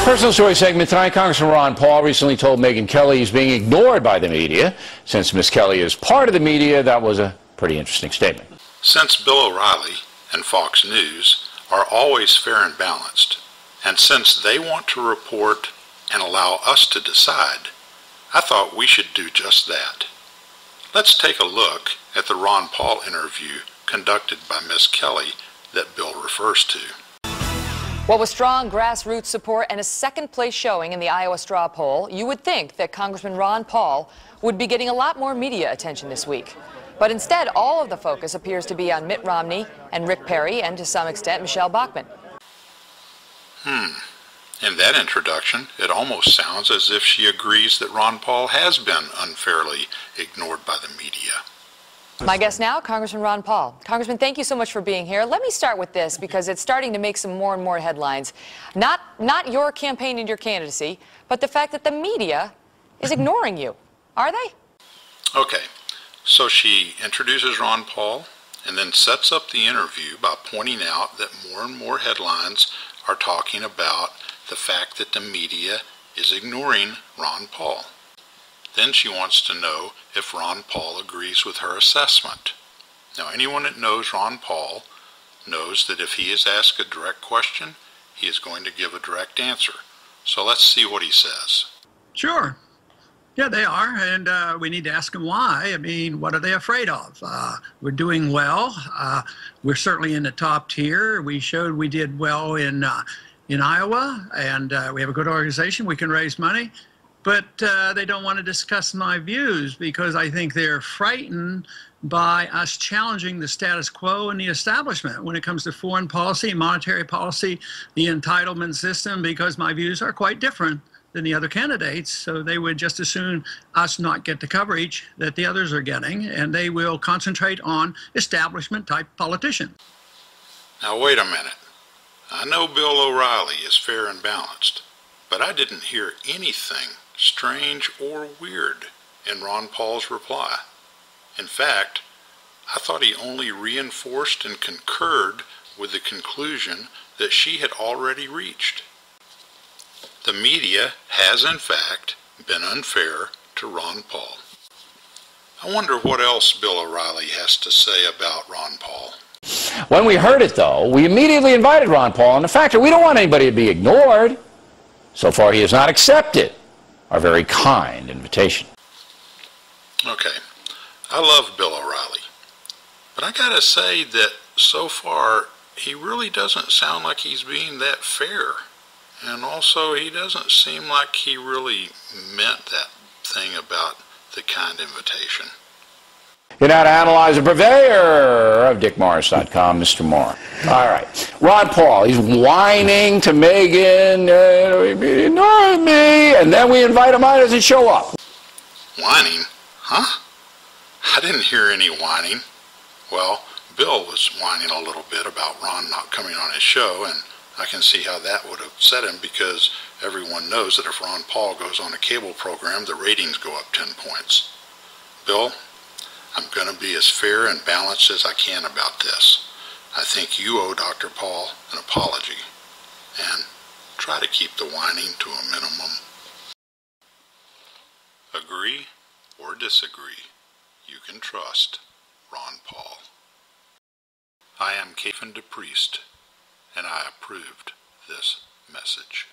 Personal Story segment tonight. Congressman Ron Paul recently told Megyn Kelly he's being ignored by the media. Since Miss Kelly is part of the media, that was a pretty interesting statement. Since Bill O'Reilly and Fox News are always fair and balanced, and since they want to report and allow us to decide, I thought we should do just that. Let's take a look at the Ron Paul interview conducted by Miss Kelly that Bill refers to. Well, with strong grassroots support and a second-place showing in the Iowa straw poll, you would think that Congressman Ron Paul would be getting a lot more media attention this week. But instead, all of the focus appears to be on Mitt Romney and Rick Perry and, to some extent, Michelle Bachmann. In that introduction, it almost sounds as if she agrees that Ron Paul has been unfairly ignored by the media. My guest now, Congressman Ron Paul. Congressman, thank you so much for being here. Let me start with this because it's starting to make some more and more headlines. Not your campaign and your candidacy, but the fact that the media is ignoring you. Are they? Okay, so she introduces Ron Paul and then sets up the interview by pointing out that more and more headlines are talking about the fact that the media is ignoring Ron Paul. Then she wants to know if Ron Paul agrees with her assessment. Now, anyone that knows Ron Paul knows that if he is asked a direct question, he is going to give a direct answer. So let's see what he says. Sure. Yeah, they are, and we need to ask them why. I mean, what are they afraid of? We're doing well. We're certainly in the top tier. We showed we did well in Iowa, and we have a good organization. We can raise money. But they don't want to discuss my views because I think they're frightened by us challenging the status quo and the establishment when it comes to foreign policy, monetary policy, the entitlement system, because my views are quite different than the other candidates. So they would just as soon us not get the coverage that the others are getting, and they will concentrate on establishment-type politicians. Now, wait a minute. I know Bill O'Reilly is fair and balanced, but I didn't hear anything strange or weird in Ron Paul's reply. In fact, I thought he only reinforced and concurred with the conclusion that she had already reached. The media has, in fact, been unfair to Ron Paul. I wonder what else Bill O'Reilly has to say about Ron Paul. When we heard it, though, we immediately invited Ron Paul on the fact that we don't want anybody to be ignored. So far, he has not accepted our very kind invitation. Okay, I love Bill O'Reilly, but I gotta say that so far he really doesn't sound like he's being that fair, and also he doesn't seem like he really meant that thing about the kind invitation. You're now to analyze the purveyor of DickMorris.com, Mr. Moore. All right. Ron Paul, he's whining to Megyn, ignore me, and then we invite him on, doesn't show up. Whining? Huh? I didn't hear any whining. Well, Bill was whining a little bit about Ron not coming on his show, and I can see how that would upset him because everyone knows that if Ron Paul goes on a cable program, the ratings go up 10 points. Bill, I'm going to be as fair and balanced as I can about this. I think you owe Dr. Paul an apology, and try to keep the whining to a minimum. Agree or disagree, you can trust Ron Paul. I am Kevin DePriest, and I approved this message.